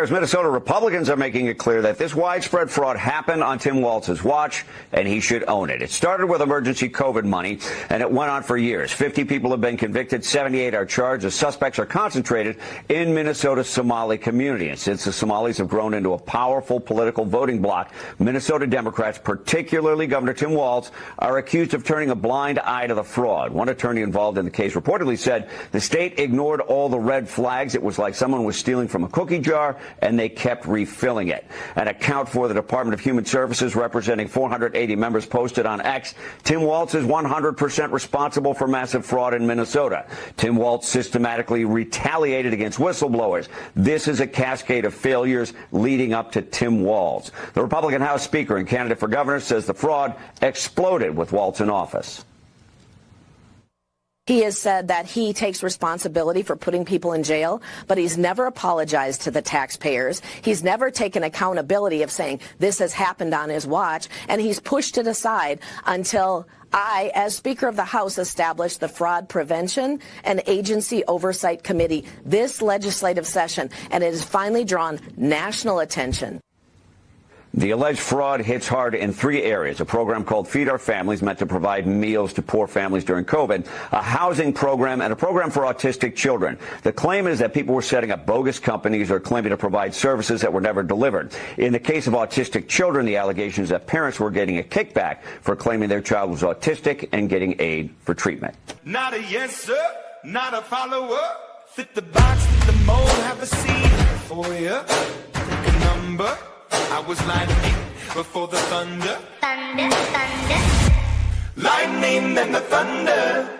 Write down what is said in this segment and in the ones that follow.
Whereas Minnesota Republicans are making it clear that this widespread fraud happened on Tim Walz's watch, and he should own it. It started with emergency COVID money, and it went on for years. 50 people have been convicted, 78 are charged. The suspects are concentrated in Minnesota's Somali community. And since the Somalis have grown into a powerful political voting bloc, Minnesota Democrats, particularly Governor Tim Walz, are accused of turning a blind eye to the fraud. One attorney involved in the case reportedly said the state ignored all the red flags. It was like someone was stealing from a cookie jar, and they kept refilling it. An account for the Department of Human Services representing 480 members posted on X, Tim Walz is 100% responsible for massive fraud in Minnesota. Tim Walz systematically retaliated against whistleblowers. This is a cascade of failures leading up to Tim Walz. The Republican House Speaker and candidate for governor says the fraud exploded with Walz in office. He has said that he takes responsibility for putting people in jail, but he's never apologized to the taxpayers. He's never taken accountability of saying this has happened on his watch, and he's pushed it aside until I, as Speaker of the House, established the Fraud Prevention and Agency Oversight Committee this legislative session, and it has finally drawn national attention. The alleged fraud hits hard in 3 areas. A program called Feed Our Families, meant to provide meals to poor families during COVID, a housing program, and a program for autistic children. The claim is that people were setting up bogus companies or claiming to provide services that were never delivered. In the case of autistic children, the allegation is that parents were getting a kickback for claiming their child was autistic and getting aid for treatment. Not a yes, sir, not a follower. Fit the box, fit the mold, have a seat for you. Pick a number. I was lightning before the thunder. Thunder, thunder. Lightning and the thunder.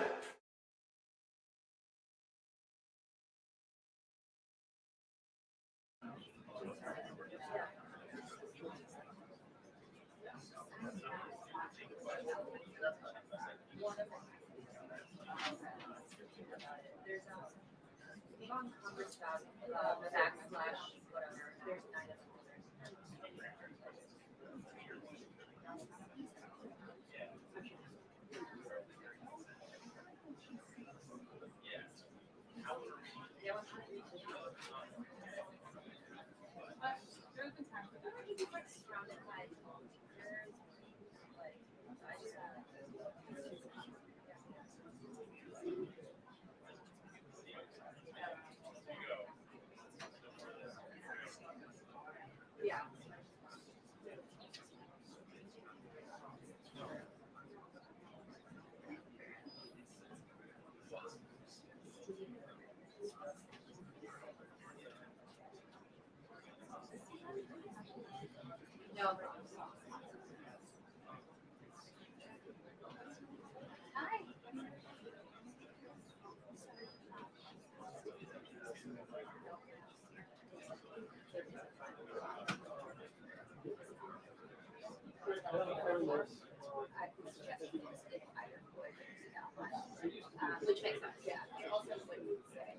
Which makes sense, yeah. Also what you would say.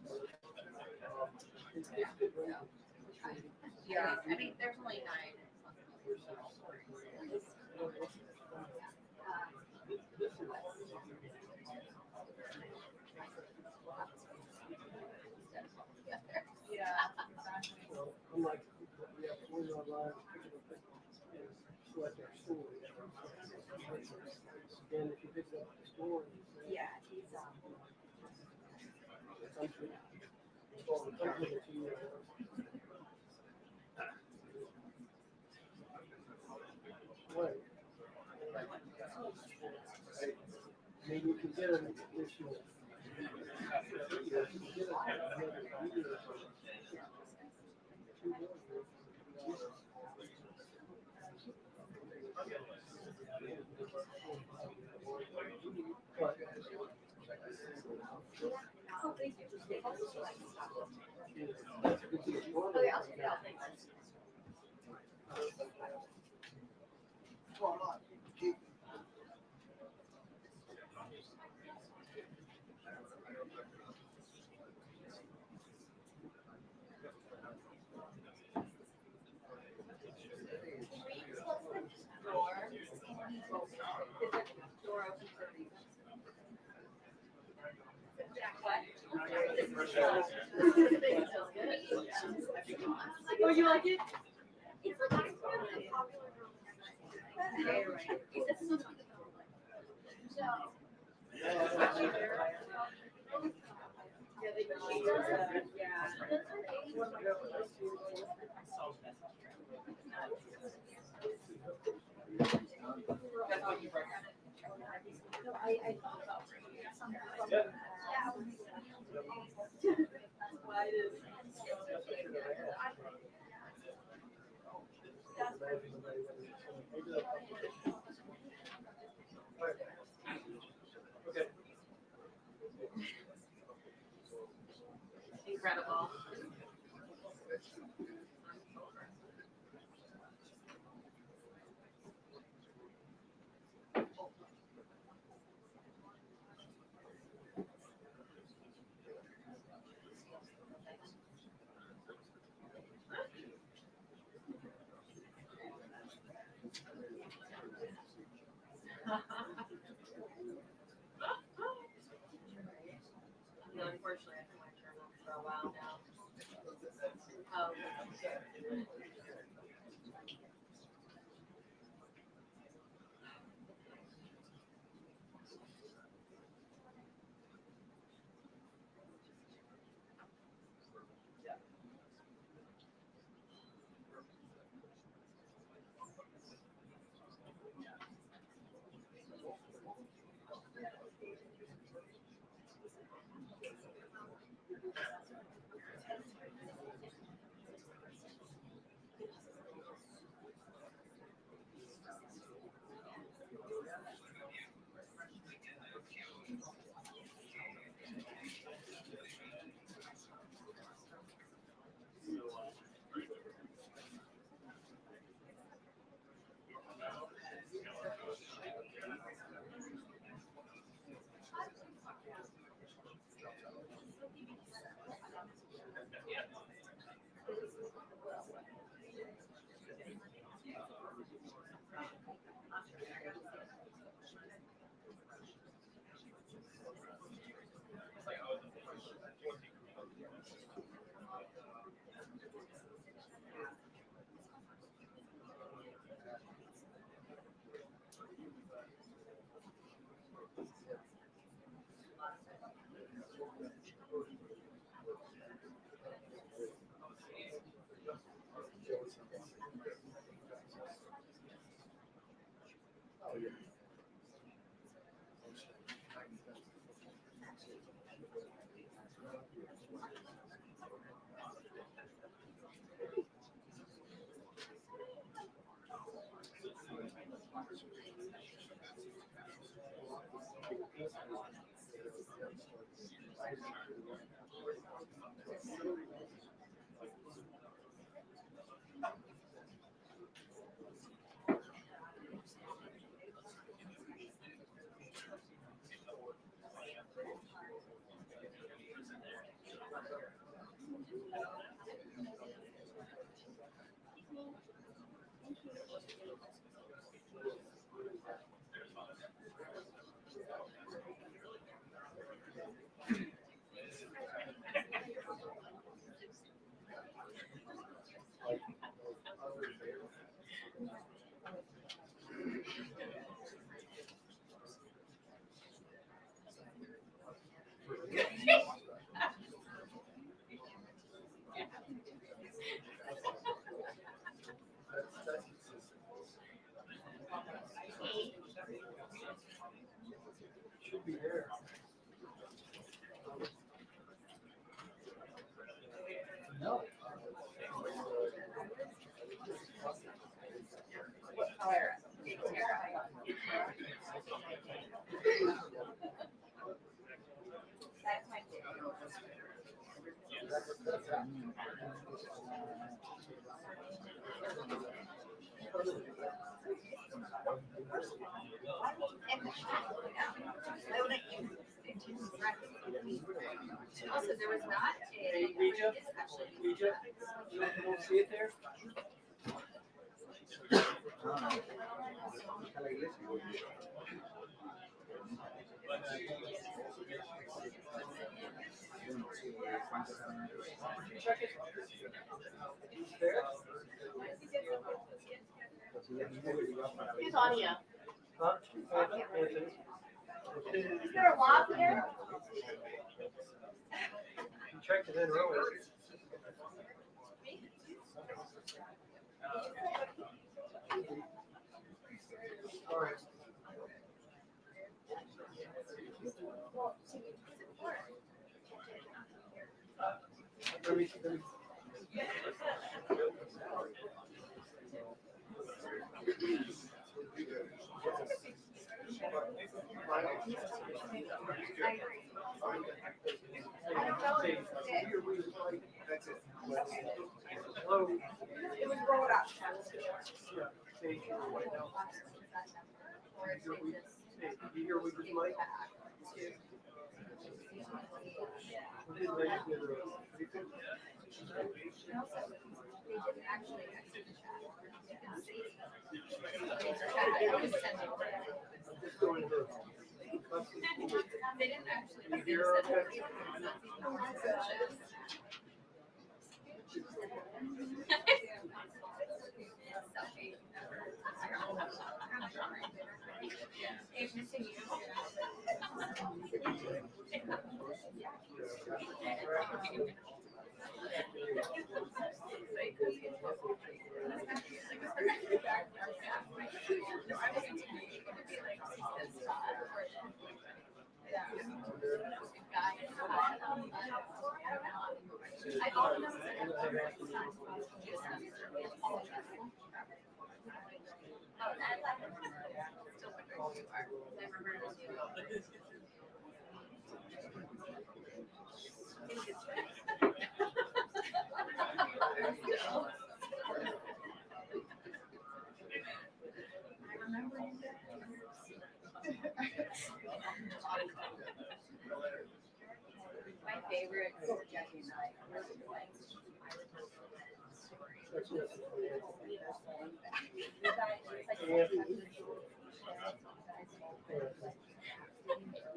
Yeah, I mean, there's only 9. Unlike we have 40 online, select our store. And if you pick up the store, Yeah, he's maybe you can get an additional. Oh, you like it? It's like ice cream and a popular girl. Yeah, you're right. It's so no. Yeah, they She does that. yeah. She does her age. That's what you bring. No, I thought about bringing something from Why it is. Okay. Incredible. No, unfortunately, I've been my journal for a while now. Should be there. No. Also, there was not a Reja, discussion. Reja, you don't see it there? Check it. Who's Anya? Huh? Is there a lock here? You checked it in earlier. All right. Let me. Hello. It was rolled up. Yeah. Hey, you hear we just like? We did like just going to. They didn't actually. You hear okay? He's missing you. I thought it was my favorite is Jackie and I.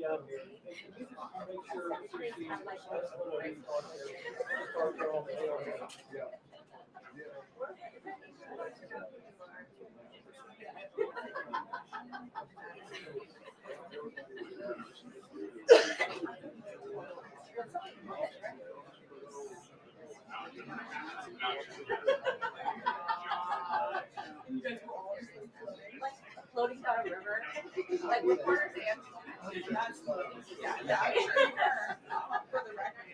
Yeah. Make sure Floating down a river, like reporters and. Yeah, I'm sure you were. For the record.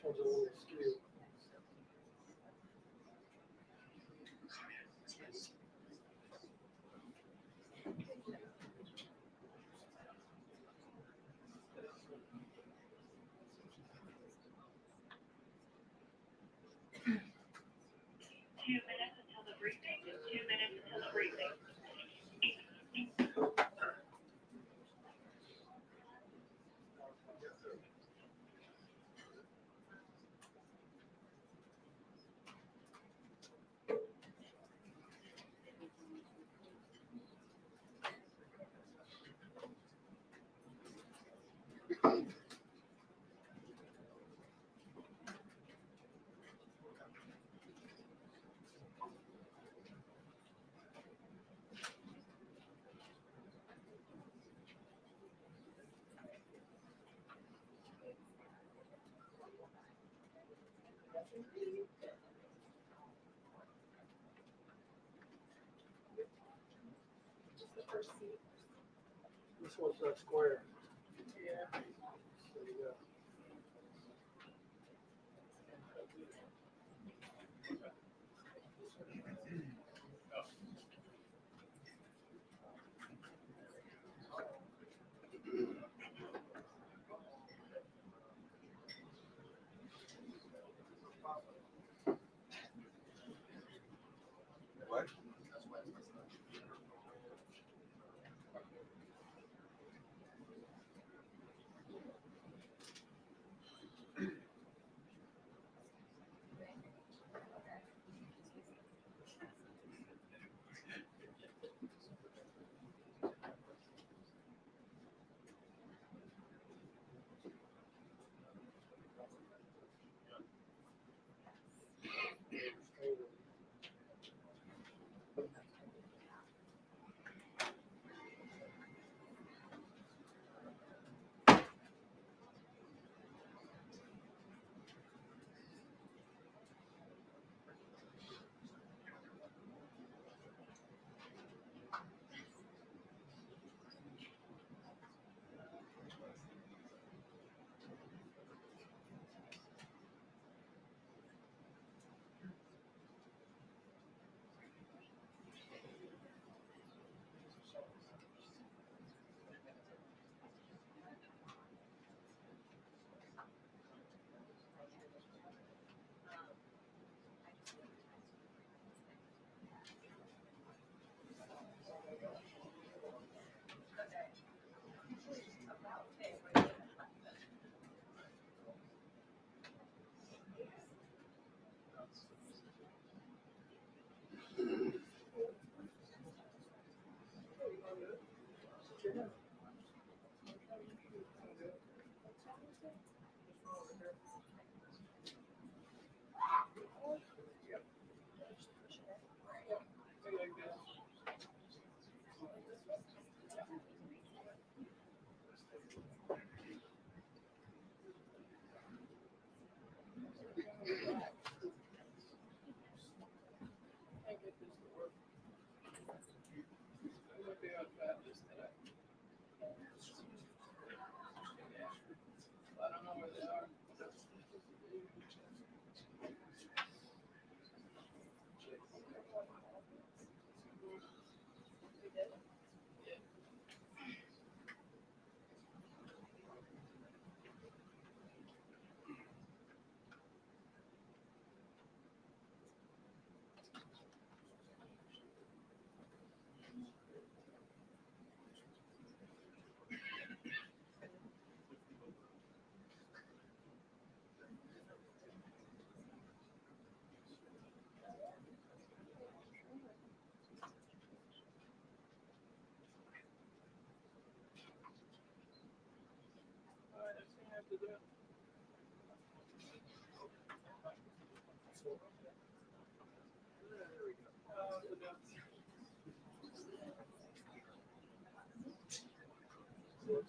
one's a little skewed. This one's not square. Yeah. So you got. What?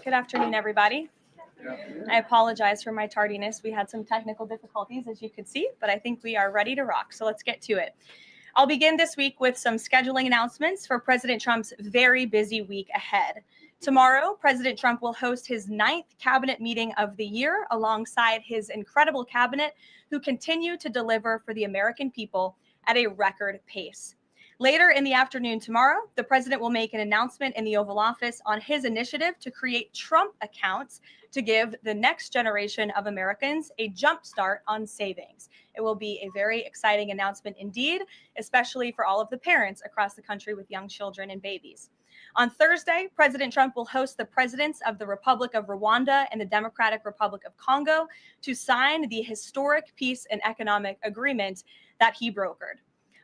Good afternoon, everybody. I apologize for my tardiness. We had some technical difficulties, as you could see, but I think we are ready to rock. So let's get to it. I'll begin this week with some scheduling announcements for President Trump's very busy week ahead. Tomorrow, President Trump will host his 9th cabinet meeting of the year alongside his incredible cabinet, who continue to deliver for the American people at a record pace. Later in the afternoon tomorrow, the president will make an announcement in the Oval Office on his initiative to create Trump accounts to give the next generation of Americans a jump start on savings. It will be a very exciting announcement indeed, especially for all of the parents across the country with young children and babies. On Thursday, President Trump will host the presidents of the Republic of Rwanda and the Democratic Republic of Congo to sign the historic peace and economic agreement that he brokered.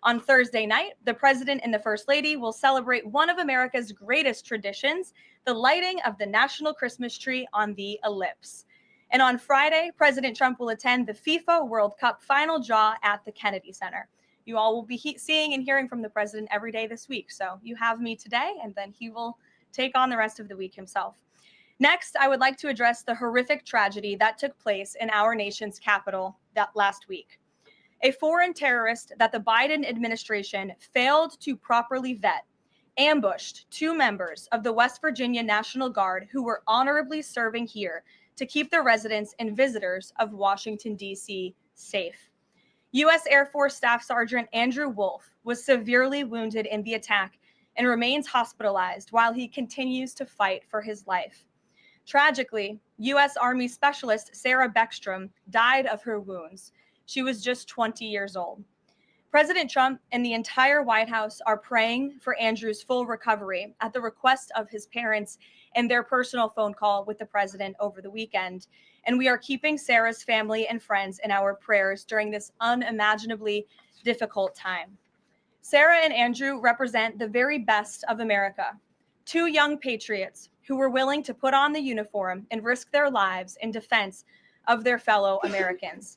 On Thursday night, the president and the first lady will celebrate one of America's greatest traditions, the lighting of the national Christmas tree on the ellipse. And on Friday, President Trump will attend the FIFA World Cup final draw at the Kennedy Center. You all will be seeing and hearing from the president every day this week. So you have me today, and then he will take on the rest of the week himself. Next, I would like to address the horrific tragedy that took place in our nation's capital that last week. A foreign terrorist that the Biden administration failed to properly vet ambushed 2 members of the West Virginia National Guard who were honorably serving here to keep the residents and visitors of Washington, D.C. safe. U.S. Air Force Staff Sergeant Andrew Wolf was severely wounded in the attack and remains hospitalized while he continues to fight for his life. Tragically, U.S. Army Specialist Sarah Beckstrom died of her wounds. She was just 20 years old. President Trump and the entire White House are praying for Andrew's full recovery at the request of his parents and their personal phone call with the president over the weekend. And we are keeping Sarah's family and friends in our prayers during this unimaginably difficult time. Sarah and Andrew represent the very best of America, 2 young patriots who were willing to put on the uniform and risk their lives in defense of their fellow Americans.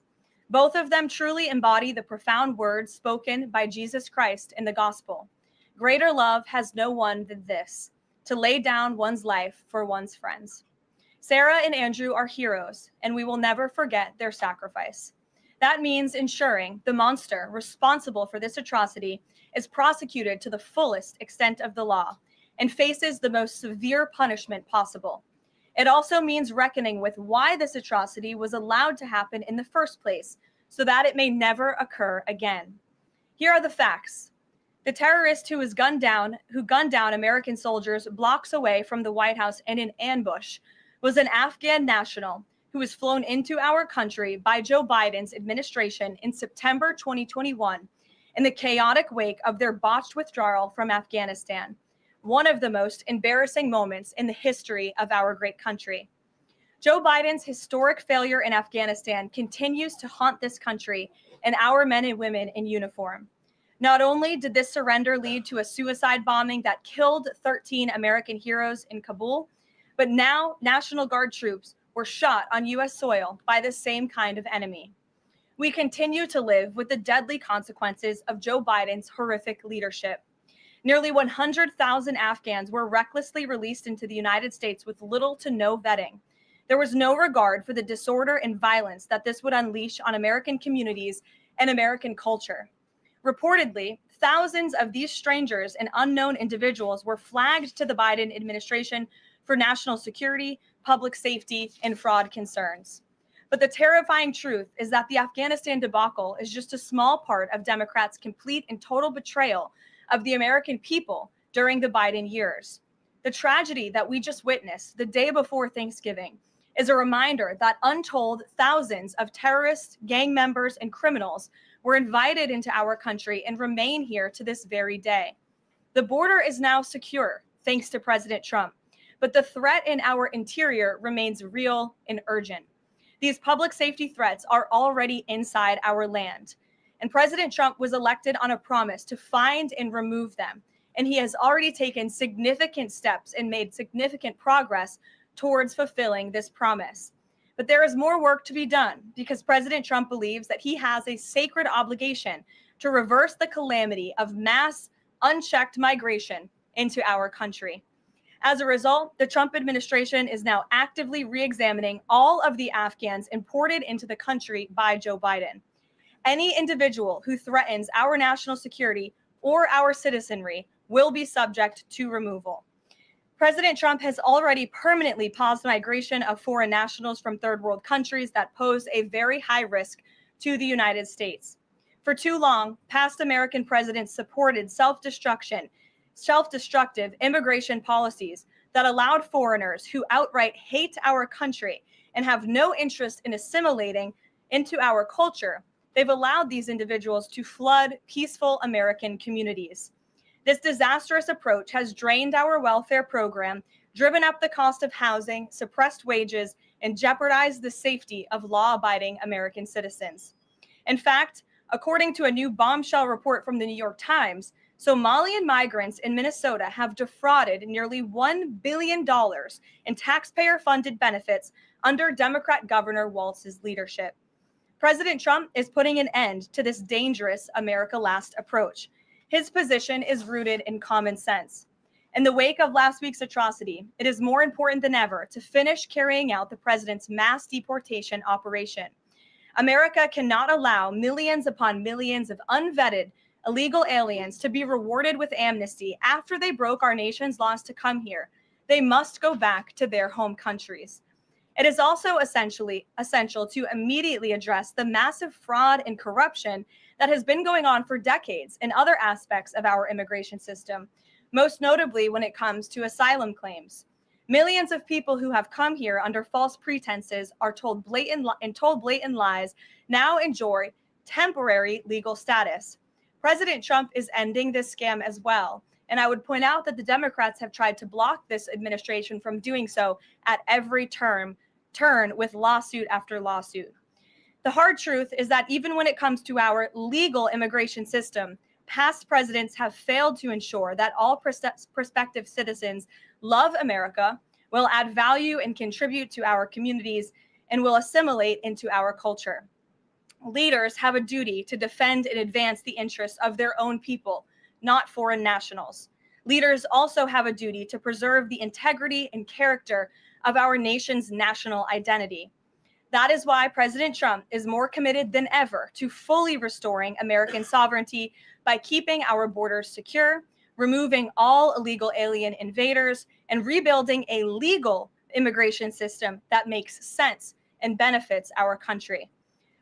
Both of them truly embody the profound words spoken by Jesus Christ in the gospel. Greater love has no one than this, to lay down one's life for one's friends. Sarah and Andrew are heroes, and we will never forget their sacrifice. That means ensuring the monster responsible for this atrocity is prosecuted to the fullest extent of the law and faces the most severe punishment possible. It also means reckoning with why this atrocity was allowed to happen in the first place, so that it may never occur again. Here are the facts. The terrorist who gunned down American soldiers blocks away from the White House in an ambush was an Afghan national who was flown into our country by Joe Biden's administration in September 2021 in the chaotic wake of their botched withdrawal from Afghanistan. One of the most embarrassing moments in the history of our great country. Joe Biden's historic failure in Afghanistan continues to haunt this country and our men and women in uniform. Not only did this surrender lead to a suicide bombing that killed 13 American heroes in Kabul, but now National Guard troops were shot on U.S. soil by the same kind of enemy. We continue to live with the deadly consequences of Joe Biden's horrific leadership. Nearly 100,000 Afghans were recklessly released into the United States with little to no vetting. There was no regard for the disorder and violence that this would unleash on American communities and American culture. Reportedly, thousands of these strangers and unknown individuals were flagged to the Biden administration for national security, public safety, and fraud concerns. But the terrifying truth is that the Afghanistan debacle is just a small part of Democrats' complete and total betrayal of the American people during the Biden years. The tragedy that we just witnessed the day before Thanksgiving is a reminder that untold thousands of terrorists, gang members, and criminals were invited into our country and remain here to this very day. The border is now secure, thanks to President Trump, but the threat in our interior remains real and urgent. These public safety threats are already inside our land. And President Trump was elected on a promise to find and remove them. And he has already taken significant steps and made significant progress towards fulfilling this promise. But there is more work to be done because President Trump believes that he has a sacred obligation to reverse the calamity of mass, unchecked migration into our country. As a result, the Trump administration is now actively re-examining all of the Afghans imported into the country by Joe Biden. Any individual who threatens our national security or our citizenry will be subject to removal. President Trump has already permanently paused migration of foreign nationals from third world countries that pose a very high risk to the United States. For too long, past American presidents supported self-destructive immigration policies that allowed foreigners who outright hate our country and have no interest in assimilating into our culture. They've allowed these individuals to flood peaceful American communities. This disastrous approach has drained our welfare program, driven up the cost of housing, suppressed wages, and jeopardized the safety of law-abiding American citizens. In fact, according to a new bombshell report from the New York Times, Somalian migrants in Minnesota have defrauded nearly $1 billion in taxpayer-funded benefits under Democrat Governor Walz's leadership. President Trump is putting an end to this dangerous America Last approach. His position is rooted in common sense. In the wake of last week's atrocity, it is more important than ever to finish carrying out the president's mass deportation operation. America cannot allow millions upon millions of unvetted illegal aliens to be rewarded with amnesty after they broke our nation's laws to come here. They must go back to their home countries. It is also essential to immediately address the massive fraud and corruption that has been going on for decades in other aspects of our immigration system, most notably when it comes to asylum claims. Millions of people who have come here under false pretenses are told blatant lies now enjoy temporary legal status. President Trump is ending this scam as well. And I would point out that the Democrats have tried to block this administration from doing so at every turn with lawsuit after lawsuit. The hard truth is that even when it comes to our legal immigration system, past presidents have failed to ensure that all prospective citizens love America, will add value and contribute to our communities, and will assimilate into our culture. Leaders have a duty to defend and advance the interests of their own people, not foreign nationals. Leaders also have a duty to preserve the integrity and character of our nation's national identity. That is why President Trump is more committed than ever to fully restoring American sovereignty by keeping our borders secure, removing all illegal alien invaders, and rebuilding a legal immigration system that makes sense and benefits our country.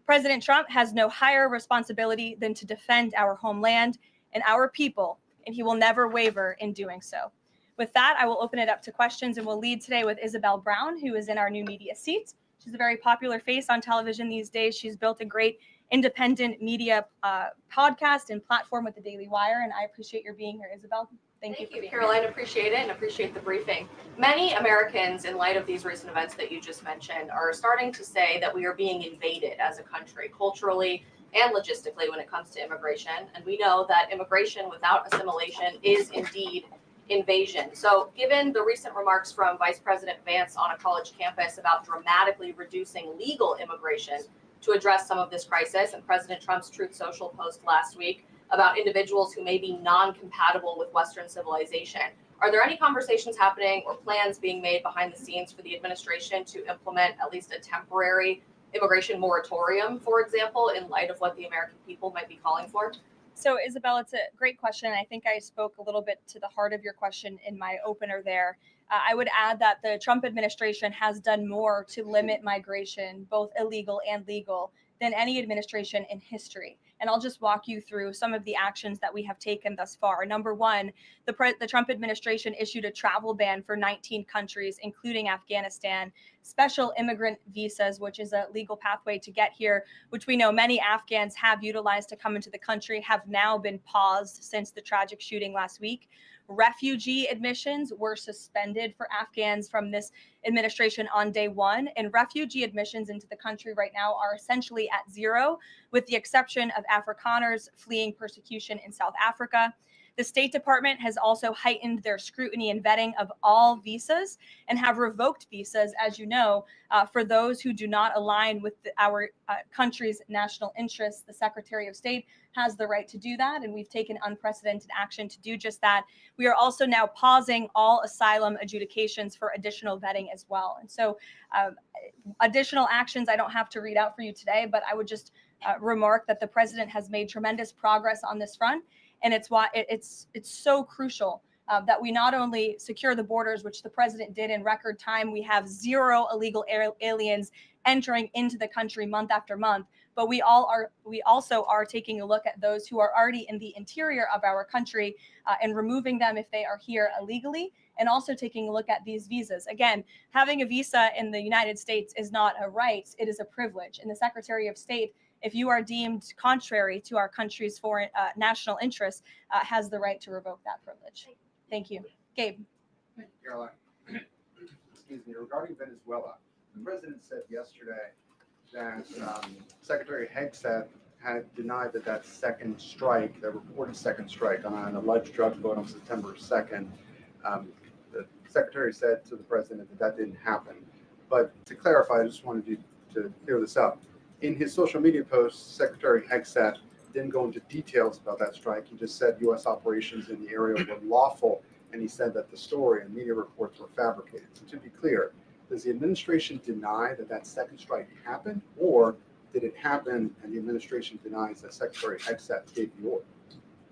President Trump has no higher responsibility than to defend our homeland and our people, and he will never waver in doing so. With that, I will open it up to questions, and we'll lead today with Isabel Brown, who is in our new media seat. She's a very popular face on television these days. She's built a great independent media podcast and platform with the Daily Wire, and I appreciate your being here, Isabel. Thank you, Karoline. Appreciate it and appreciate the briefing. Many Americans, in light of these recent events that you just mentioned, are starting to say that we are being invaded as a country, culturally and logistically, when it comes to immigration. And we know that immigration without assimilation is indeed invasion. So given the recent remarks from Vice President Vance on a college campus about dramatically reducing legal immigration to address some of this crisis, and President Trump's Truth Social post last week about individuals who may be non-compatible with Western civilization, are there any conversations happening or plans being made behind the scenes for the administration to implement at least a temporary immigration moratorium, for example, in light of what the American people might be calling for? So, Isabel, it's a great question. I think I spoke a little bit to the heart of your question in my opener there. I would add that the Trump administration has done more to limit migration, both illegal and legal, than any administration in history. And I'll just walk you through some of the actions that we have taken thus far. Number one, the Trump administration issued a travel ban for 19 countries, including Afghanistan, special immigrant visas, which is a legal pathway to get here, which we know many Afghans have utilized to come into the country, have now been paused since the tragic shooting last week. Refugee admissions were suspended for Afghans from this administration on day one, and refugee admissions into the country right now are essentially at zero, with the exception of Afrikaners fleeing persecution in South Africa. The State Department has also heightened their scrutiny and vetting of all visas and have revoked visas, as you know, for those who do not align with our country's national interests. The Secretary of State has the right to do that, and we've taken unprecedented action to do just that. We are also now pausing all asylum adjudications for additional vetting as well. And so additional actions I don't have to read out for you today, but I would just remark that the president has made tremendous progress on this front. And it's why it's so crucial that we not only secure the borders, which the president did in record time. We have zero illegal aliens entering into the country month after month, but we also are taking a look at those who are already in the interior of our country and removing them if they are here illegally, and also taking a look at these visas. Again, having a visa in the United States is not a right, it is a privilege. And the Secretary of State, if you are deemed contrary to our country's foreign national interests, has the right to revoke that privilege. Thank you. Gabe. Thank you, Caroline. Excuse me. Regarding Venezuela, the president said yesterday that Secretary Hegseth had denied that second strike, that reported second strike on an alleged drug vote on September 2nd, the secretary said to the president that didn't happen. But to clarify, I just wanted you to clear this up. In his social media post, Secretary Hegseth didn't go into details about that strike. He just said U.S. operations in the area were lawful, and he said that the story and media reports were fabricated. So to be clear, does the administration deny that second strike happened, or did it happen and the administration denies that Secretary Hegseth gave the order?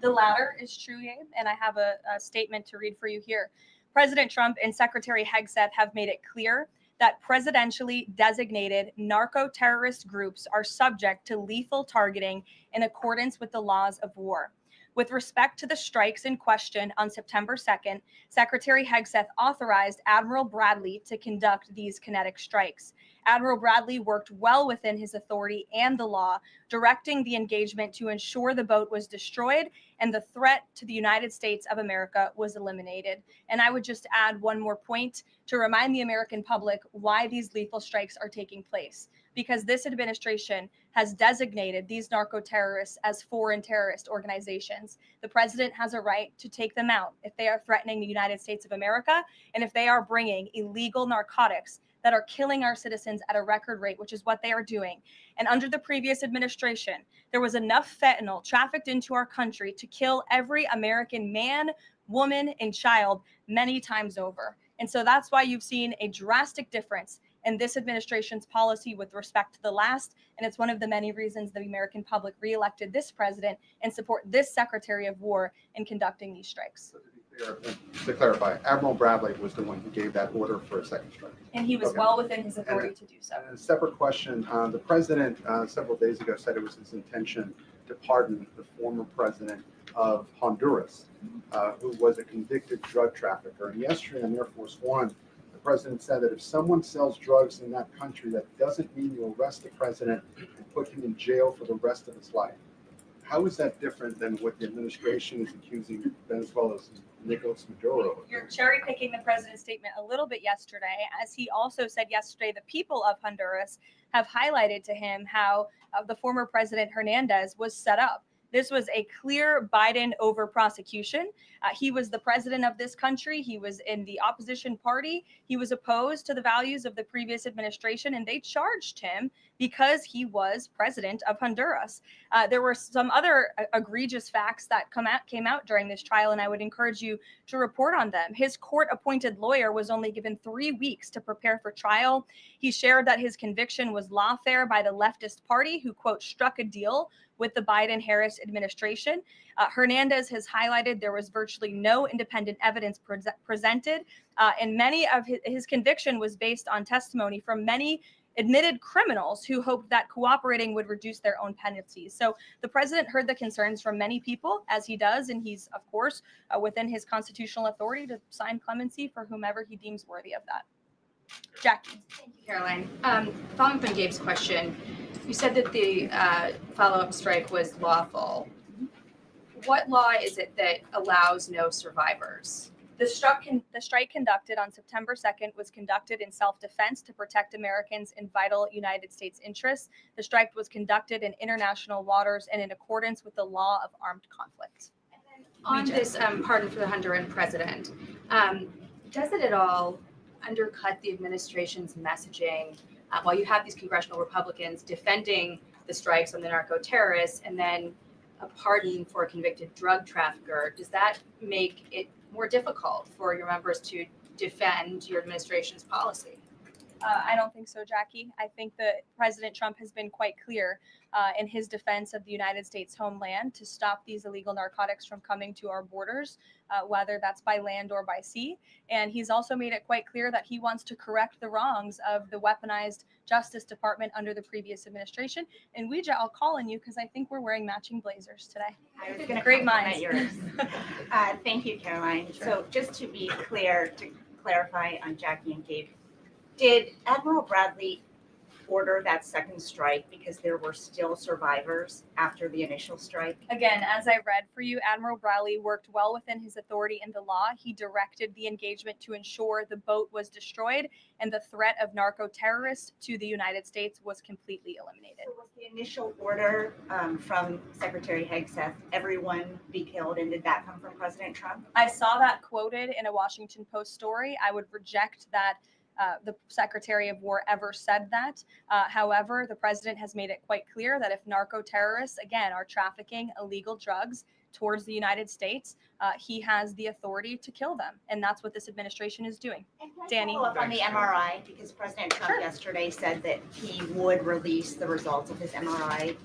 The latter is true, Gabe, and I have a statement to read for you here. President Trump and Secretary Hegseth have made it clear that presidentially designated narco-terrorist groups are subject to lethal targeting in accordance with the laws of war. With respect to the strikes in question on September 2nd, Secretary Hegseth authorized Admiral Bradley to conduct these kinetic strikes. Admiral Bradley worked well within his authority and the law, directing the engagement to ensure the boat was destroyed and the threat to the United States of America was eliminated. And I would just add one more point to remind the American public why these lethal strikes are taking place. Because this administration has designated these narco-terrorists as foreign terrorist organizations. The president has a right to take them out if they are threatening the United States of America and if they are bringing illegal narcotics that are killing our citizens at a record rate, which is what they are doing. And under the previous administration, there was enough fentanyl trafficked into our country to kill every American man, woman, and child many times over. And so that's why you've seen a drastic difference in this administration's policy with respect to the last. And it's one of the many reasons the American public reelected this president and support this Secretary of War in conducting these strikes. So to be clear, to clarify, Admiral Bradley was the one who gave that order for a second strike. And he was well within his authority to do so. And a separate question, the president several days ago said it was his intention to pardon the former president of Honduras, who was a convicted drug trafficker. And yesterday on Air Force One, the president said that if someone sells drugs in that country, that doesn't mean you arrest the president and put him in jail for the rest of his life. How is that different than what the administration is accusing Venezuela's Nicolas Maduro of? You're cherry picking the president's statement a little bit yesterday, as he also said yesterday the people of Honduras have highlighted to him how the former president Hernandez was set up. This was a clear Biden over prosecution. He was the president of this country. He was in the opposition party. He was opposed to the values of the previous administration, and they charged him because he was president of Honduras. There were some other egregious facts that came out during this trial, and I would encourage you to report on them. His court-appointed lawyer was only given 3 weeks to prepare for trial. He shared that his conviction was lawfare by the leftist party, who, quote, struck a deal with the Biden-Harris administration. Hernandez has highlighted there was virtually no independent evidence presented, and many of his conviction was based on testimony from many admitted criminals who hoped that cooperating would reduce their own penalties. So the president heard the concerns from many people, as he does, and he's, of course, within his constitutional authority to sign clemency for whomever he deems worthy of that. Jackie. Thank you, Caroline. Following up on Gabe's question, you said that the follow-up strike was lawful. What law is it that allows no survivors? The strike conducted on September 2nd was conducted in self-defense to protect Americans in vital United States interests. The strike was conducted in international waters and in accordance with the law of armed conflict. On this pardon for the Honduran president, does it at all undercut the administration's messaging while you have these congressional Republicans defending the strikes on the narco terrorists and then a pardon for a convicted drug trafficker? Does that make it more difficult for your members to defend your administration's policy? I don't think so, Jackie. I think that President Trump has been quite clear in his defense of the United States homeland to stop these illegal narcotics from coming to our borders, whether that's by land or by sea. And he's also made it quite clear that he wants to correct the wrongs of the weaponized Justice Department under the previous administration. And Ouija, I'll call on you because I think we're wearing matching blazers today. I was going to Great compliment minds. yours. Thank you, Caroline. Sure. So just to be clear, to clarify on Jackie and Gabe, did Admiral Bradley order that second strike because there were still survivors after the initial strike? Again, as I read for you, Admiral Bradley worked well within his authority and the law. He directed the engagement to ensure the boat was destroyed and the threat of narco terrorists to the United States was completely eliminated. So was the initial order from Secretary Hegseth, everyone be killed, and did that come from President Trump? I saw that quoted in a Washington Post story. I would reject that the Secretary of War ever said that. However, the president has made it quite clear that if narco terrorists, again, are trafficking illegal drugs towards the United States, he has the authority to kill them. And that's what this administration is doing. And can I Danny. follow up on the MRI, because President Trump yesterday said that he would release the results of his MRI.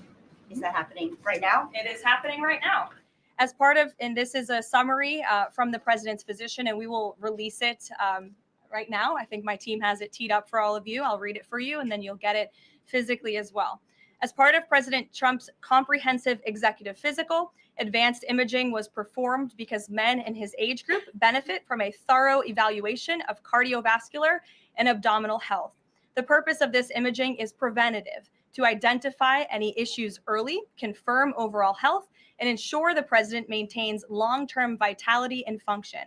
Is that happening right now? It is happening right now. As part of, and this is a summary from the president's physician, and we will release it right now. I think my team has it teed up for all of you. I'll read it for you, and then you'll get it physically as well. As part of President Trump's comprehensive executive physical, advanced imaging was performed because men in his age group benefit from a thorough evaluation of cardiovascular and abdominal health. The purpose of this imaging is preventative, to identify any issues early, confirm overall health, and ensure the president maintains long-term vitality and function.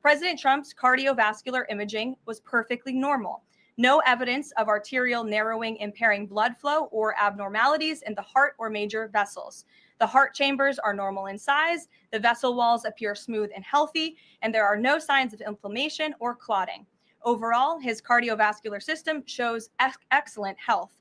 President Trump's cardiovascular imaging was perfectly normal. No evidence of arterial narrowing impairing blood flow or abnormalities in the heart or major vessels. The heart chambers are normal in size, the vessel walls appear smooth and healthy, and there are no signs of inflammation or clotting. Overall, his cardiovascular system shows excellent health.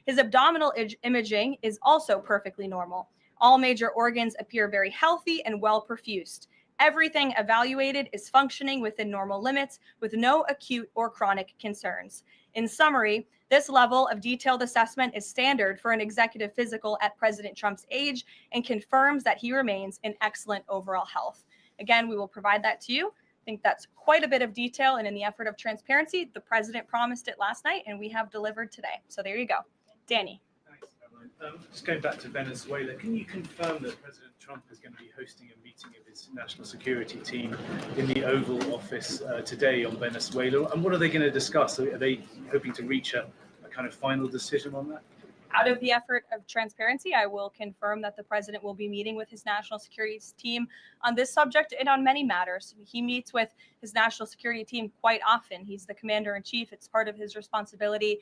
His abdominal imaging is also perfectly normal. All major organs appear very healthy and well perfused. Everything evaluated is functioning within normal limits with no acute or chronic concerns. In summary, this level of detailed assessment is standard for an executive physical at President Trump's age and confirms that he remains in excellent overall health. Again, we will provide that to you. I think that's quite a bit of detail, and in the effort of transparency, the president promised it last night, and we have delivered today. So there you go. Danny. Thanks, Karoline. Just going back to Venezuela, can you confirm that President Trump is going to be hosting a meeting of his national security team in the Oval Office today on Venezuela? And what are they going to discuss? Are they hoping to reach a kind of final decision on that? Out of the effort of transparency, I will confirm that the president will be meeting with his national security team on this subject and on many matters. He meets with his national security team quite often. He's the commander in chief. It's part of his responsibility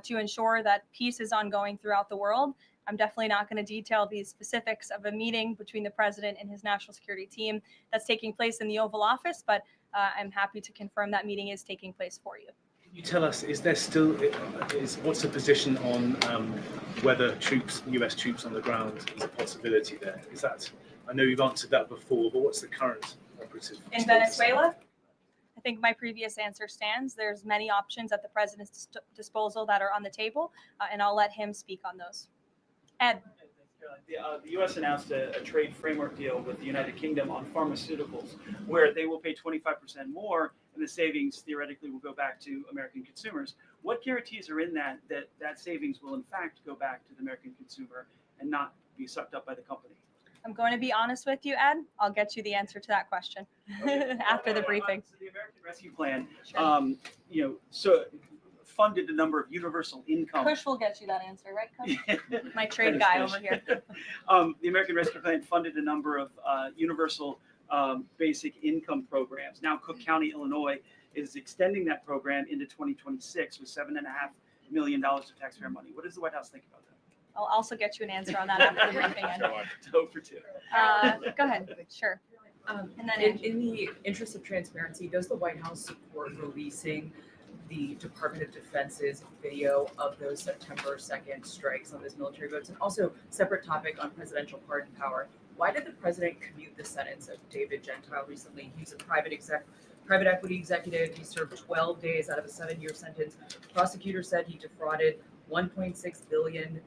to ensure that peace is ongoing throughout the world. I'm definitely not going to detail the specifics of a meeting between the president and his national security team that's taking place in the Oval Office, but I'm happy to confirm that meeting is taking place for you. Can you tell us, what's the position on whether US troops on the ground is a possibility there? Is that, I know you've answered that before, but what's the current operative In status? Venezuela? I think my previous answer stands. There's many options at the president's disposal that are on the table, and I'll let him speak on those. Ed. The U.S. announced a trade framework deal with the United Kingdom on pharmaceuticals, where they will pay 25% more, and the savings theoretically will go back to American consumers. What guarantees are in that savings will in fact go back to the American consumer and not be sucked up by the company? I'm going to be honest with you, Ed. I'll get you the answer to that question after the briefing. So the American Rescue Plan, so funded a number of universal income. Kush will get you that answer, right, Kush? My trade guy over here. The American Rescue Plan funded a number of universal basic income programs. Now Cook County, Illinois is extending that program into 2026 with $7.5 million of taxpayer money. What does the White House think about that? I'll also get you an answer on that after the briefing. Over to. Go ahead. Sure. And then in the interest of transparency, does the White House support releasing the Department of Defense's video of those September 2nd strikes on those military boats? And also, separate topic on presidential pardon power. Why did the president commute the sentence of David Gentile recently? He's a private equity executive. He served 12 days out of a 7-year sentence. Prosecutors said he defrauded $1.6 billion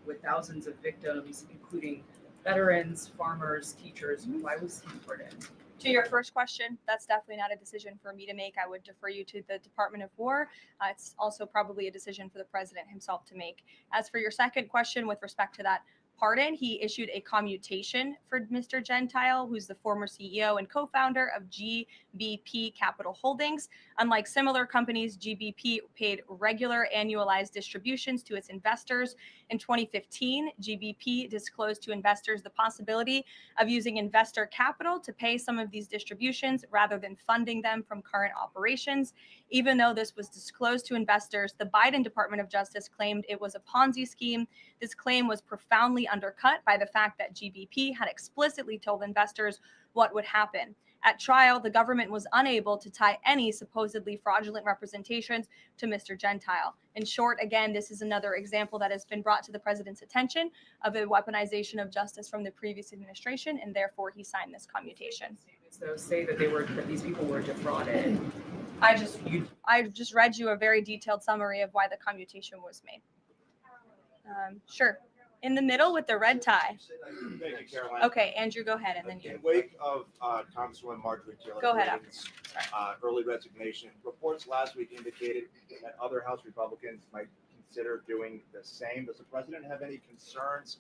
with thousands of victims, including veterans, farmers, teachers. Why was he pardoned? To your first question, that's definitely not a decision for me to make. I would defer you to the Department of War. It's also probably a decision for the president himself to make. As for your second question with respect to that pardon, he issued a commutation for Mr. Gentile, who's the former CEO and co-founder of GBP Capital Holdings. Unlike similar companies, GBP paid regular annualized distributions to its investors. In 2015, GBP disclosed to investors the possibility of using investor capital to pay some of these distributions rather than funding them from current operations. Even though this was disclosed to investors, the Biden Department of Justice claimed it was a Ponzi scheme. This claim was profoundly undercut by the fact that GBP had explicitly told investors what would happen. At trial, the government was unable to tie any supposedly fraudulent representations to Mr. Gentile. In short, again, this is another example that has been brought to the president's attention of a weaponization of justice from the previous administration, and therefore he signed this commutation. So say that these people were defrauded. I just read you a very detailed summary of why the commutation was made. Sure. In the middle with the red tie. Thank you, Caroline. Okay, Andrew, go ahead, and then you. In wake of Congresswoman Marjorie Taylor Go ahead Greene's early resignation, reports last week indicated that other House Republicans might consider doing the same. Does the president have any concerns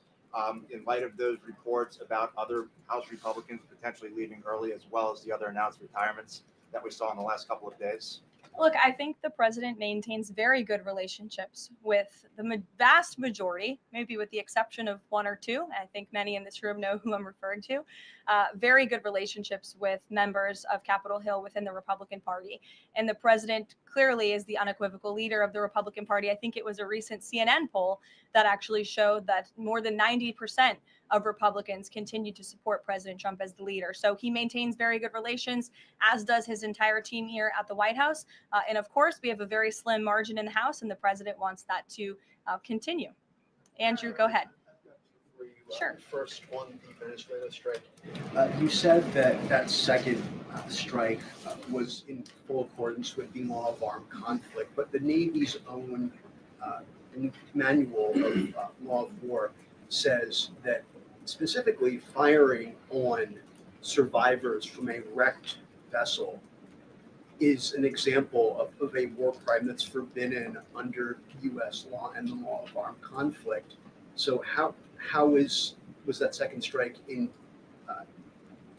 in light of those reports about other House Republicans potentially leaving early, as well as the other announced retirements that we saw in the last couple of days? Look, I think the president maintains very good relationships with the vast majority, maybe with the exception of one or two. I think many in this room know who I'm referring to. Very good relationships with members of Capitol Hill within the Republican Party. And the president clearly is the unequivocal leader of the Republican Party. I think it was a recent CNN poll that actually showed that more than 90% of Republicans continue to support President Trump as the leader. So he maintains very good relations, as does his entire team here at the White House. And of course, we have a very slim margin in the House, and the president wants that to continue. Andrew, go ahead. Sure. First on the Venezuela strike. You said that second strike was in full accordance with the law of armed conflict, but the Navy's own manual of law of war says that specifically firing on survivors from a wrecked vessel is an example of a war crime that's forbidden under U.S. law and the law of armed conflict. So how was that second strike in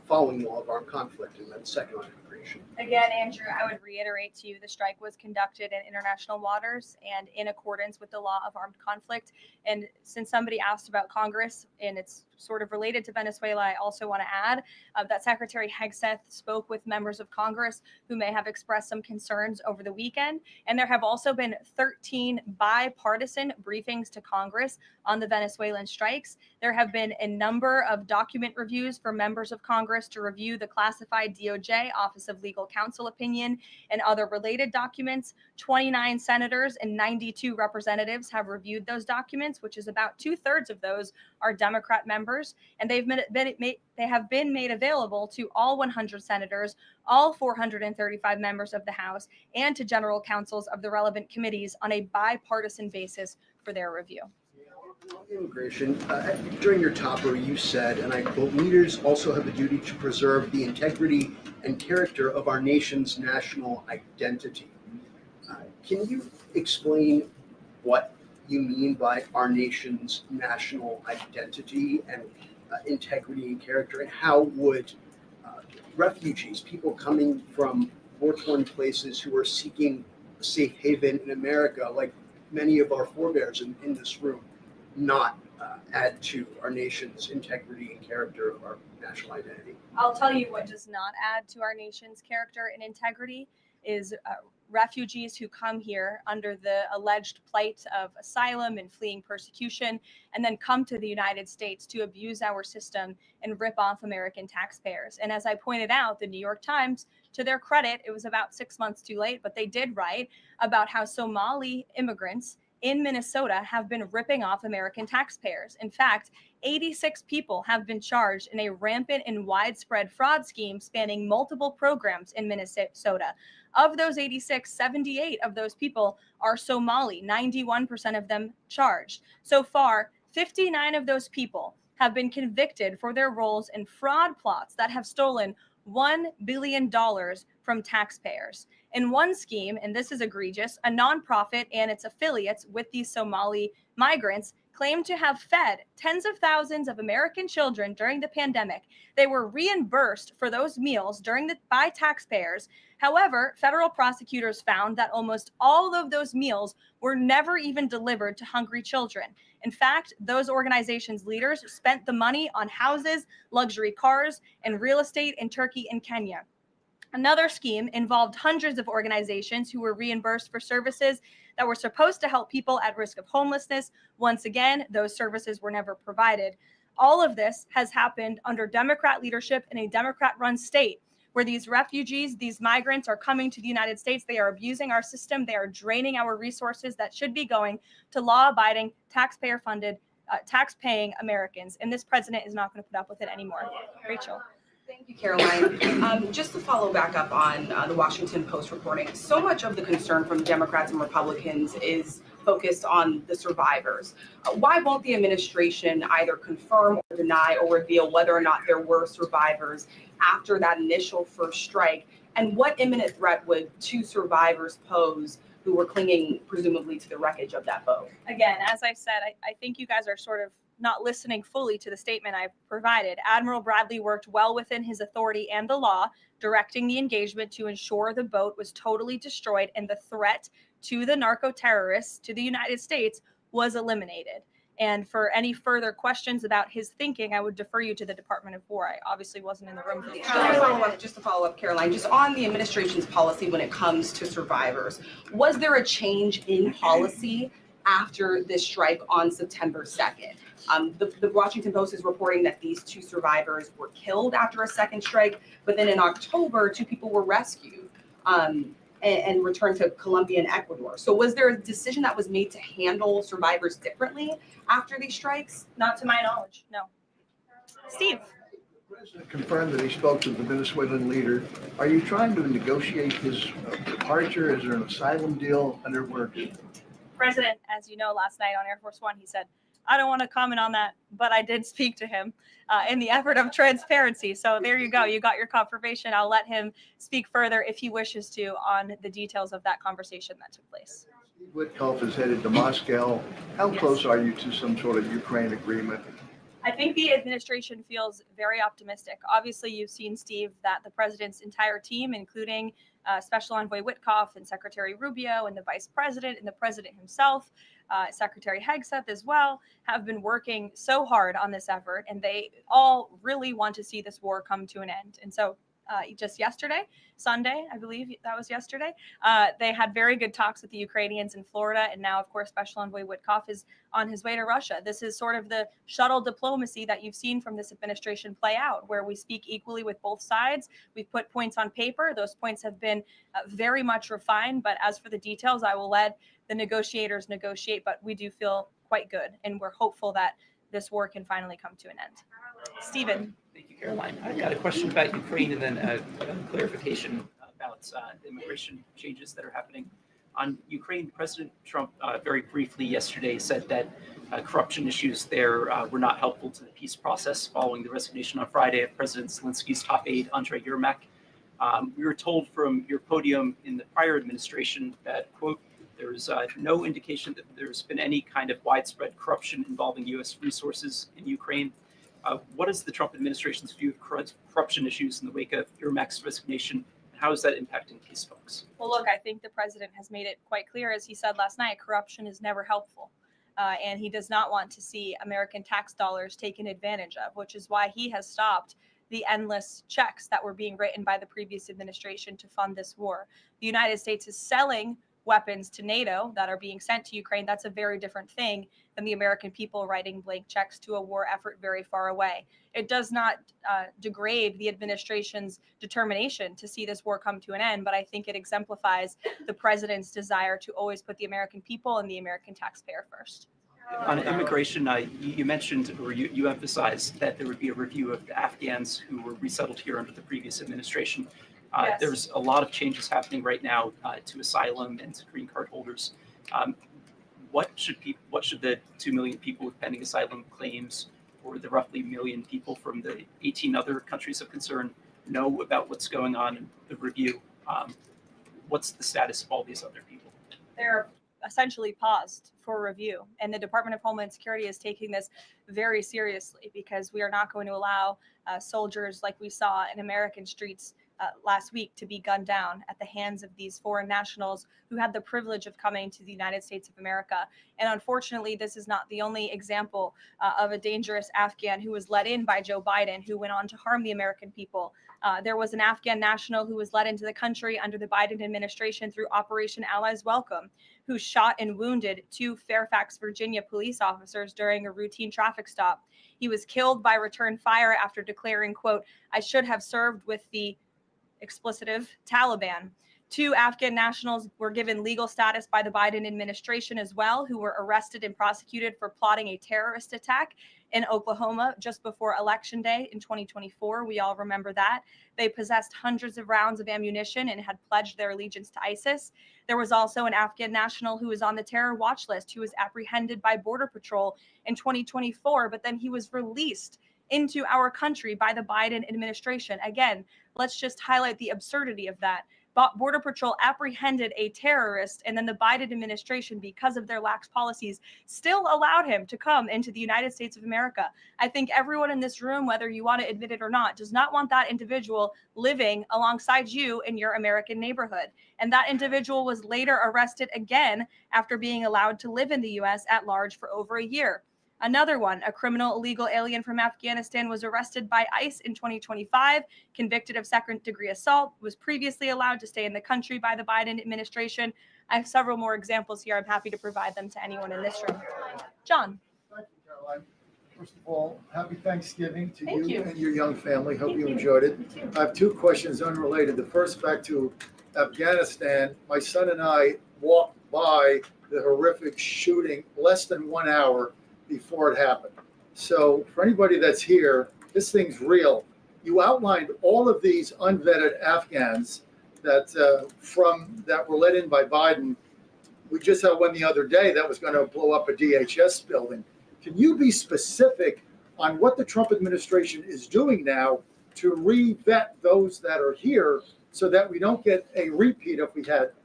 following law of armed conflict and that second on immigration? Again, Andrew, I would reiterate to you the strike was conducted in international waters and in accordance with the law of armed conflict. And since somebody asked about Congress and it's sort of related to Venezuela, I also want to add that Secretary Hegseth spoke with members of Congress who may have expressed some concerns over the weekend. And there have also been 13 bipartisan briefings to Congress on the Venezuelan strikes. There have been a number of document reviews for members of Congress to review the classified DOJ Office of Legal Counsel opinion and other related documents. 29 senators and 92 representatives have reviewed those documents, which is about 2/3 of those are Democrat members, and they have been made available to all 100 senators, all 435 members of the House, and to general counsels of the relevant committees on a bipartisan basis for their review. On immigration, during your topper, you said, and I quote, "Leaders also have a duty to preserve the integrity and character of our nation's national identity." Can you explain what you mean by our nation's national identity and integrity and character, and how would refugees, people coming from war-torn places who are seeking a safe haven in America, like many of our forebears in this room, not add to our nation's integrity and character of our national identity? I'll tell you what does not add to our nation's character and integrity. is refugees who come here under the alleged plight of asylum and fleeing persecution, and then come to the United States to abuse our system and rip off American taxpayers. And as I pointed out, the New York Times, to their credit, it was about 6 months too late, but they did write about how Somali immigrants in Minnesota have been ripping off American taxpayers. In fact, 86 people have been charged in a rampant and widespread fraud scheme spanning multiple programs in Minnesota. Of those 86, 78 of those people are Somali, 91% of them charged. So far, 59 of those people have been convicted for their roles in fraud plots that have stolen $1 billion from taxpayers. In one scheme, and this is egregious, a nonprofit and its affiliates with these Somali migrants claimed to have fed tens of thousands of American children during the pandemic. They were reimbursed for those meals by taxpayers. However, federal prosecutors found that almost all of those meals were never even delivered to hungry children. In fact, those organizations' leaders spent the money on houses, luxury cars, and real estate in Turkey and Kenya. Another scheme involved hundreds of organizations who were reimbursed for services that were supposed to help people at risk of homelessness. Once again, those services were never provided. All of this has happened under Democrat leadership in a Democrat-run state where these refugees, these migrants are coming to the United States. They are abusing our system. They are draining our resources that should be going to law-abiding, taxpayer-funded, tax-paying Americans. And this president is not going to put up with it anymore. Rachel. Thank you, Karoline. Just to follow back up on the Washington Post reporting, so much of the concern from Democrats and Republicans is focused on the survivors. Why won't the administration either confirm or deny or reveal whether or not there were survivors after that initial first strike? And what imminent threat would two survivors pose who were clinging presumably to the wreckage of that boat? Again, as I said, I think you guys are sort of not listening fully to the statement I've provided. Admiral Bradley worked well within his authority and the law, directing the engagement to ensure the boat was totally destroyed and the threat to the narco-terrorists to the United States was eliminated. And for any further questions about his thinking, I would defer you to the Department of War. I obviously wasn't in the room for these. Just to follow up, Karoline, just on the administration's policy when it comes to survivors, was there a change in policy after this strike on September 2nd? The Washington Post is reporting that these two survivors were killed after a second strike, but then in October, two people were rescued and returned to Colombia and Ecuador. So was there a decision that was made to handle survivors differently after these strikes? Not to my knowledge, no. Steve. The president confirmed that he spoke to the Venezuelan leader. Are you trying to negotiate his departure? Is there an asylum deal under works? President, as you know, last night on Air Force One, he said, I don't want to comment on that, but I did speak to him in the effort of transparency. So there you go. You got your confirmation. I'll let him speak further if he wishes to on the details of that conversation that took place. Steve Witkoff is headed to Moscow. How close are you to some sort of Ukraine agreement? I think the administration feels very optimistic. Obviously, you've seen, Steve, that the president's entire team, including Special Envoy Witkoff and Secretary Rubio and the vice president and the president himself, Secretary Hegseth as well, have been working so hard on this effort, and they all really want to see this war come to an end. And so just yesterday, Sunday, I believe that was yesterday, they had very good talks with the Ukrainians in Florida. And now, of course, Special Envoy Witkoff is on his way to Russia. This is sort of the shuttle diplomacy that you've seen from this administration play out, where we speak equally with both sides. We've put points on paper. Those points have been very much refined. But as for the details, I will let the negotiators negotiate. But we do feel quite good. And we're hopeful that this war can finally come to an end. Stephen. Thank you, Caroline. I've got a question about Ukraine and then a clarification about the immigration changes that are happening. On Ukraine, President Trump very briefly yesterday said that corruption issues there were not helpful to the peace process following the resignation on Friday of President Zelensky's top aide, Andrei Yermak. We were told from your podium in the prior administration that, quote, there's no indication that there's been any kind of widespread corruption involving U.S. resources in Ukraine. What is the Trump administration's view of corruption issues in the wake of Yermak's resignation? And how is that impacting peace talks? Well, look, I think the president has made it quite clear, as he said last night, corruption is never helpful. And he does not want to see American tax dollars taken advantage of, which is why he has stopped the endless checks that were being written by the previous administration to fund this war. The United States is selling weapons to NATO that are being sent to Ukraine. That's a very different thing than the American people writing blank checks to a war effort very far away. It does not degrade the administration's determination to see this war come to an end, but I think it exemplifies the president's desire to always put the American people and the American taxpayer first. On immigration, you mentioned, or you emphasized that there would be a review of the Afghans who were resettled here under the previous administration. Yes. There's a lot of changes happening right now to asylum and to green card holders. What should the 2 million people with pending asylum claims, or the roughly 1 million people from the 18 other countries of concern, know about what's going on in the review? What's the status of all these other people? They're essentially paused for review, and the Department of Homeland Security is taking this very seriously, because we are not going to allow soldiers like we saw in American streets last week to be gunned down at the hands of these foreign nationals who had the privilege of coming to the United States of America. And unfortunately, this is not the only example of a dangerous Afghan who was let in by Joe Biden, who went on to harm the American people. There was an Afghan national who was let into the country under the Biden administration through Operation Allies Welcome, who shot and wounded 2 Fairfax, Virginia police officers during a routine traffic stop. He was killed by return fire after declaring, quote, "I should have served with the explicitive Taliban." 2 Afghan nationals were given legal status by the Biden administration as well, who were arrested and prosecuted for plotting a terrorist attack in Oklahoma just before Election Day in 2024. We all remember that. They possessed hundreds of rounds of ammunition and had pledged their allegiance to ISIS. There was also an Afghan national who was on the terror watch list who was apprehended by Border Patrol in 2024, but then he was released into our country by the Biden administration. Again, let's just highlight the absurdity of that. Border Patrol apprehended a terrorist, and then the Biden administration, because of their lax policies, still allowed him to come into the United States of America. I think everyone in this room, whether you want to admit it or not, does not want that individual living alongside you in your American neighborhood. And that individual was later arrested again after being allowed to live in the U.S. at large for over a year. Another one, a criminal illegal alien from Afghanistan, was arrested by ICE in 2025, convicted of second-degree assault, was previously allowed to stay in the country by the Biden administration. I have several more examples here. I'm happy to provide them to anyone in this room. John. Thank you, Karoline. First of all, happy Thanksgiving to Thank you. and your young family. Hope you enjoyed it. I have 2 questions unrelated. The first, back to Afghanistan. My son and I walked by the horrific shooting less than 1 hour before it happened. So for anybody that's here, this thing's real. You outlined all of these unvetted Afghans that were let in by Biden. We just had one the other day that was going to blow up a DHS building. Can you be specific on what the Trump administration is doing now to re-vet those that are here so that we don't get a repeat of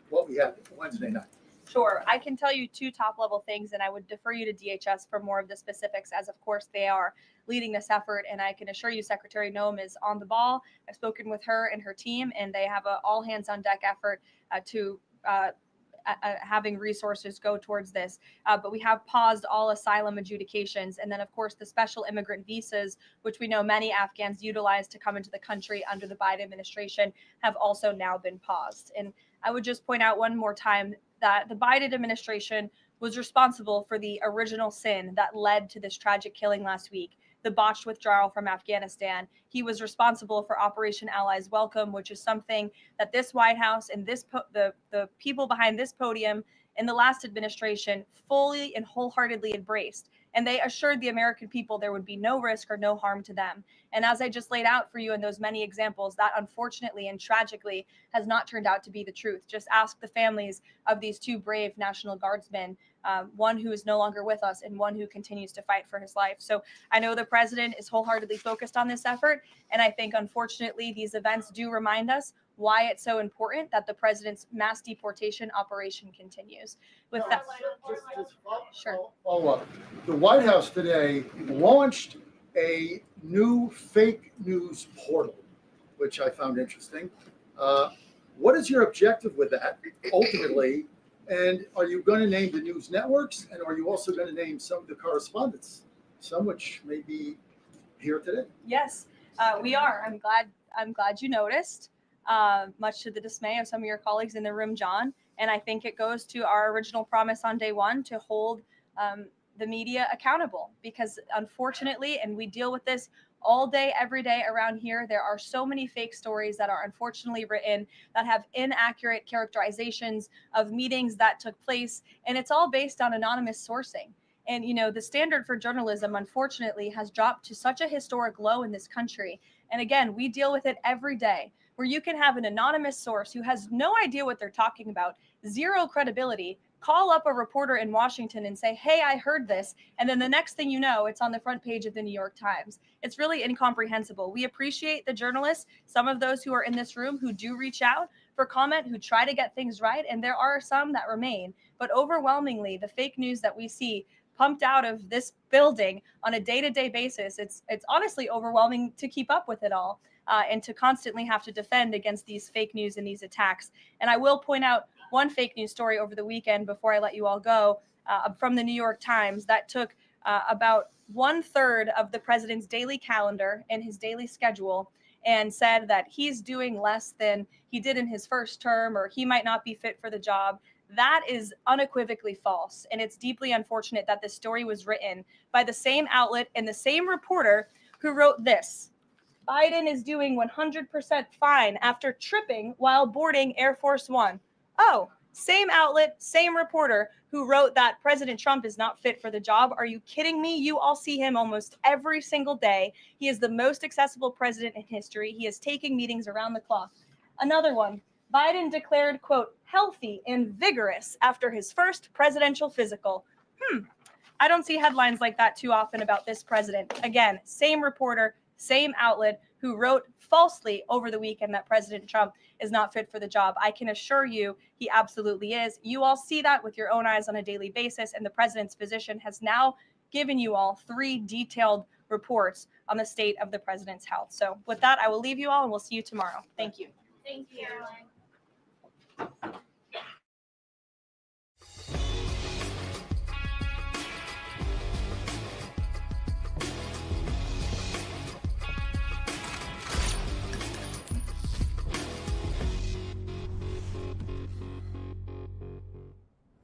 what we had Wednesday night? Sure. I can tell you 2 top-level things, and I would defer you to DHS for more of the specifics, as of course they are leading this effort. And I can assure you Secretary Noem is on the ball. I've spoken with her and her team, and they have an all-hands-on-deck effort to having resources go towards this. But we have paused all asylum adjudications. And then, of course, the special immigrant visas, which we know many Afghans utilize to come into the country under the Biden administration, have also now been paused. And I would just point out one more time that the Biden administration was responsible for the original sin that led to this tragic killing last week, the botched withdrawal from Afghanistan. He was responsible for Operation Allies Welcome, which is something that this White House and the people behind this podium in the last administration fully and wholeheartedly embraced. And they assured the American people there would be no risk or no harm to them. And as I just laid out for you in those many examples, that unfortunately and tragically has not turned out to be the truth. Just ask the families of these 2 brave National Guardsmen, one who is no longer with us and one who continues to fight for his life. So I know the president is wholeheartedly focused on this effort. And I think, unfortunately, these events do remind us why it's so important that the president's mass deportation operation continues. With that, sure. Follow up. The White House today launched a new fake news portal, which I found interesting. What is your objective with that ultimately? And are you going to name the news networks? And are you also going to name some of the correspondents, some which may be here today? Yes. We are. I'm glad you noticed. Much to the dismay of some of your colleagues in the room, John. And I think it goes to our original promise on day one to hold the media accountable, because unfortunately, and we deal with this all day, every day around here, there are so many fake stories that are unfortunately written that have inaccurate characterizations of meetings that took place. And it's all based on anonymous sourcing. And, you know, the standard for journalism, unfortunately, has dropped to such a historic low in this country. And again, we deal with it every day, where you can have an anonymous source who has no idea what they're talking about, zero credibility, call up a reporter in Washington and say, hey, I heard this. And then the next thing you know, it's on the front page of the New York Times. It's really incomprehensible. We appreciate the journalists, some of those who are in this room who do reach out for comment, who try to get things right. And there are some that remain. But overwhelmingly, the fake news that we see pumped out of this building on a day-to-day basis, it's honestly overwhelming to keep up with it all. And to constantly have to defend against these fake news and these attacks. And I will point out one fake news story over the weekend before I let you all go, from the New York Times that took about 1/3 of the president's daily calendar and his daily schedule and said that he's doing less than he did in his first term, or he might not be fit for the job. That is unequivocally false. And it's deeply unfortunate that this story was written by the same outlet and the same reporter who wrote this: Biden is doing 100% fine after tripping while boarding Air Force One. Oh, same outlet, same reporter who wrote that President Trump is not fit for the job. Are you kidding me? You all see him almost every single day. He is the most accessible president in history. He is taking meetings around the clock. Another one, Biden declared, quote, healthy and vigorous after his first presidential physical. I don't see headlines like that too often about this president. Again, same reporter, same outlet who wrote falsely over the weekend that President Trump is not fit for the job. I can assure you he absolutely is. You all see that with your own eyes on a daily basis, and the president's physician has now given you all 3 detailed reports on the state of the president's health. So with that, I will leave you all and we'll see you tomorrow. Thank you. Thank you, Karoline.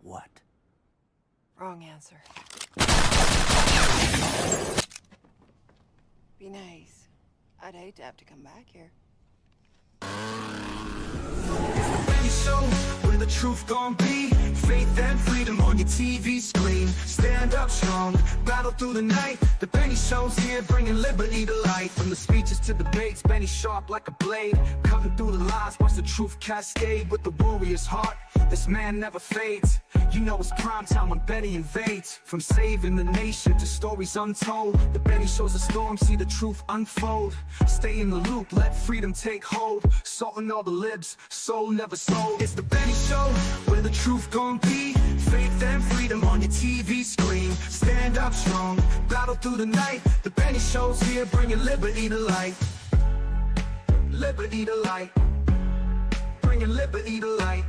What? Wrong answer. Be nice. I'd hate to have to come back here. Show where the truth gon' be. Faith and freedom on your TV screen. Stand up strong, battle through the night. The Benny Show's here, bringing liberty to life. From the speeches to debates, Benny sharp like a blade. Cutting through the lies, watch the truth cascade. With the warrior's heart, this man never fades. You know it's prime time when Benny invades. From saving the nation to stories untold, the Benny Show's a storm, see the truth unfold. Stay in the loop, let freedom take hold. Salting all the libs, soul never sold. It's the Benny Show, where the truth gon' be. Faith and freedom on your TV screen. Stand up strong, battle through the night. The Benny Show's here, bringing liberty to light. Liberty to light. Bringing liberty to light.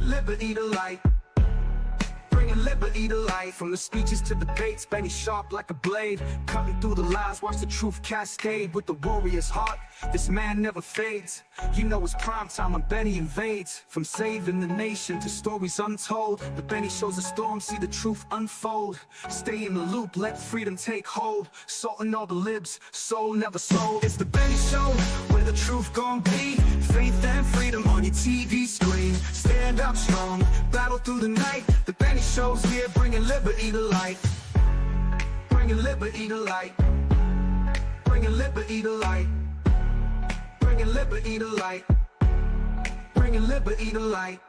Liberty to light. Bringing liberty to life. From the speeches to debates, Benny sharp like a blade. Cutting through the lies, watch the truth cascade. With the warrior's heart, this man never fades. You know it's prime time when Benny invades. From saving the nation to stories untold, the Benny Show's a storm, see the truth unfold. Stay in the loop, let freedom take hold. Salting all the libs, soul never sold. It's the Benny Show, where the truth gon' be. Faith and freedom on your TV screen. Stand up strong, battle through the night. The Benny Show's here, bringing liberty to light. Bringing liberty to light. Bringing liberty to light. Bringing liberty to light. Bringing liberty to light.